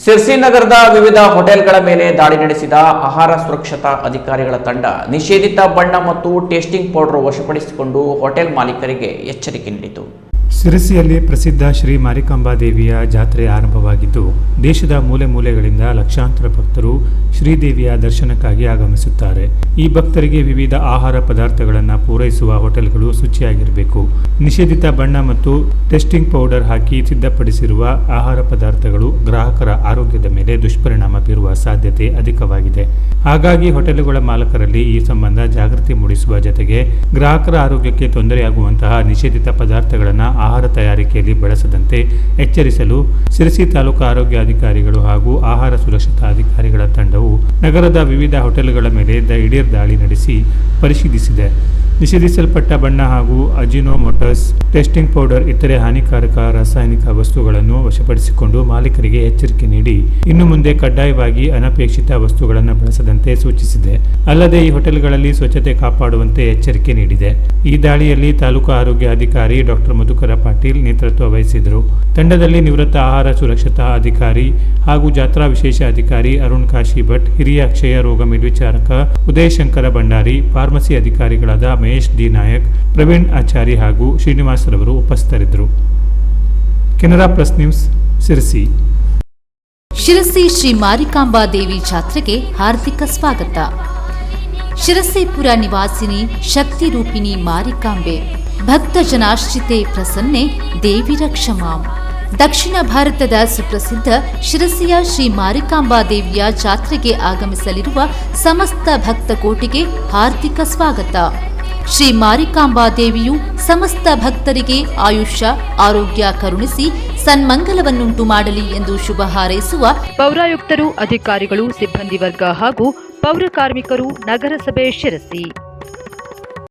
ಶಿರ್ಸಿ ನಗರದ ವಿವಿಧ ಹೋಟೆಲ್ಗಳ ಮೇಲೆ ದಾಳಿ ನಡೆಸಿದ ಆಹಾರ ಸುರಕ್ಷತಾ ಅಧಿಕಾರಿಗಳ ತಂಡ ನಿಷೇಧಿತ ಬಣ್ಣ ಮತ್ತು ಟೇಸ್ಟಿಂಗ್ ಪೌಡರ್ ವಶಪಡಿಸಿಕೊಂಡು ಹೋಟೆಲ್ ಮಾಲೀಕರಿಗೆ ಎಚ್ಚರಿಕೆ ನೀಡಿತು. ಶಿರಸಿಯಲ್ಲಿ ಪ್ರಸಿದ್ಧ ಶ್ರೀ ಮಾರಿಕಾಂಬಾ ದೇವಿಯ ಜಾತ್ರೆ ಆರಂಭವಾಗಿದ್ದು, ದೇಶದ ಮೂಲೆ ಮೂಲೆಗಳಿಂದ ಲಕ್ಷಾಂತರ ಭಕ್ತರು ಶ್ರೀದೇವಿಯ ದರ್ಶನಕ್ಕಾಗಿ ಆಗಮಿಸುತ್ತಾರೆ. ಈ ಭಕ್ತರಿಗೆ ವಿವಿಧ ಆಹಾರ ಪದಾರ್ಥಗಳನ್ನು ಪೂರೈಸುವ ಹೋಟೆಲ್ಗಳು ಶುಚಿಯಾಗಿರಬೇಕು. ನಿಷೇಧಿತ ಬಣ್ಣ ಮತ್ತು ಟೆಸ್ಟಿಂಗ್ ಪೌಡರ್ ಹಾಕಿ ಸಿದ್ಧಪಡಿಸಿರುವ ಆಹಾರ ಪದಾರ್ಥಗಳು ಗ್ರಾಹಕರ ಆರೋಗ್ಯದ ಮೇಲೆ ದುಷ್ಪರಿಣಾಮ ಬೀರುವ ಸಾಧ್ಯತೆ ಅಧಿಕವಾಗಿದೆ. ಹಾಗಾಗಿ ಹೋಟೆಲುಗಳ ಮಾಲಕರಲ್ಲಿ ಈ ಸಂಬಂಧ ಜಾಗೃತಿ ಮೂಡಿಸುವ ಜೊತೆಗೆ ಗ್ರಾಹಕರ ಆರೋಗ್ಯಕ್ಕೆ ತೊಂದರೆಯಾಗುವಂತಹ ನಿಷೇಧಿತ ಪದಾರ್ಥಗಳನ್ನು ಆಹಾರ ತಯಾರಿಕೆಯಲ್ಲಿ ಬಳಸದಂತೆ ಎಚ್ಚರಿಸಲು ಶಿರಸಿ ತಾಲೂಕು ಆರೋಗ್ಯಾಧಿಕಾರಿಗಳು ಹಾಗೂ ಆಹಾರ ಸುರಕ್ಷತಾ ಅಧಿಕಾರಿಗಳ ತಂಡವು ನಗರದ ವಿವಿಧ ಹೋಟೆಲ್ಗಳ ಮೇಲೆ ದಿಢೀರ್ ದಾಳಿ ನಡೆಸಿ ಪರಿಶೀಲಿಸಿದೆ. ನಿಷೇಧಿಸಲ್ಪಟ್ಟ ಬಣ್ಣ ಹಾಗೂ ಅಜಿನೋಮೋಟಸ್, ಟೆಸ್ಟಿಂಗ್ ಪೌಡರ್ ಇತರೆ ಹಾನಿಕಾರಕ ರಾಸಾಯನಿಕ ವಸ್ತುಗಳನ್ನು ವಶಪಡಿಸಿಕೊಂಡು ಮಾಲೀಕರಿಗೆ ಎಚ್ಚರಿಕೆ ನೀಡಿ ಇನ್ನು ಮುಂದೆ ಕಡ್ಡಾಯವಾಗಿ ಅನಪೇಕ್ಷಿತ ವಸ್ತುಗಳನ್ನು ಬಳಸದಂತೆ ಸೂಚಿಸಿದೆ. ಅಲ್ಲದೆ ಈ ಹೋಟೆಲ್ಗಳಲ್ಲಿ ಸ್ವಚ್ಛತೆ ಕಾಪಾಡುವಂತೆ ಎಚ್ಚರಿಕೆ ನೀಡಿದೆ. ಈ ದಾಳಿಯಲ್ಲಿ ತಾಲೂಕು ಆರೋಗ್ಯ ಅಧಿಕಾರಿ ಡಾಕ್ಟರ್ ಮಧುಕರ ಪಾಟೀಲ್ ನೇತೃತ್ವ ವಹಿಸಿದರು. ತಂಡದಲ್ಲಿ ನಿವೃತ್ತ ಆಹಾರ ಸುರಕ್ಷತಾ ಅಧಿಕಾರಿ ಹಾಗೂ ಜಾತ್ರಾ ವಿಶೇಷ ಅಧಿಕಾರಿ ಅರುಣ್ ಕಾಶಿ ಭಟ್, ಹಿರಿಯ ಕ್ಷಯ ರೋಗ ಮೇಲ್ವಿಚಾರಕ ಉದಯಶಂಕರ ಭಂಡಾರಿ, ಫಾರ್ಮಸಿ ಅಧಿಕಾರಿಗಳಾದ ಮಹೇಶ್ ಡಿ ನಾಯಕ್, ಪ್ರವೀಣ್ ಆಚಾರಿ ಹಾಗೂ ಶ್ರೀನಿವಾಸ್ ರವರು ಉಪಸ್ಥಿತರಿದ್ದರು. Canara plus news, Sirsi. ಶಿರಸಿ ಶ್ರೀ ಮಾರಿಕಾಂಬಾ ದೇವಿ ಜಾತ್ರೆಗೆ ಹಾರ್ದಿಕ ಸ್ವಾಗತ. ಶಿರಸೀಪುರ ನಿವಾಸಿನಿ ಶಕ್ತಿ ರೂಪಿಣಿ ಮಾರಿಕಾಂಬೆ, ಭಕ್ತ ಜನಾಶ್ರಿತೆ ಪ್ರಸನ್ನೆ ದೇವಿ ರಕ್ಷಮಾಂ. ದಕ್ಷಿಣ ಭಾರತದ ಸುಪ್ರಸಿದ್ಧ ಶಿರಸಿಯ ಶ್ರೀ ಮಾರಿಕಾಂಬಾ ದೇವಿಯ ಜಾತ್ರೆಗೆ ಆಗಮಿಸಲಿರುವ ಸಮಸ್ತ ಭಕ್ತ ಕೋಟಿಗೆ ಹಾರ್ದಿಕ ಸ್ವಾಗತ. ಶ್ರೀ ಮಾರಿಕಾಂಬಾ ದೇವಿಯು ಸಮಸ್ತ ಭಕ್ತರಿಗೆ ಆಯುಷ್ಯ ಆರೋಗ್ಯ ಕರುಣಿಸಿ ಸನ್ಮಂಗಲವನ್ನುಂಟು ಮಾಡಲಿ ಎಂದು ಶುಭ ಹಾರೈಸುವ ಪೌರಾಯುಕ್ತರು, ಅಧಿಕಾರಿಗಳು, ಸಿಬ್ಬಂದಿ ವರ್ಗ ಹಾಗೂ ಪೌರ ಕಾರ್ಮಿಕರು, ನಗರಸಭೆ ಶಿರಸಿ.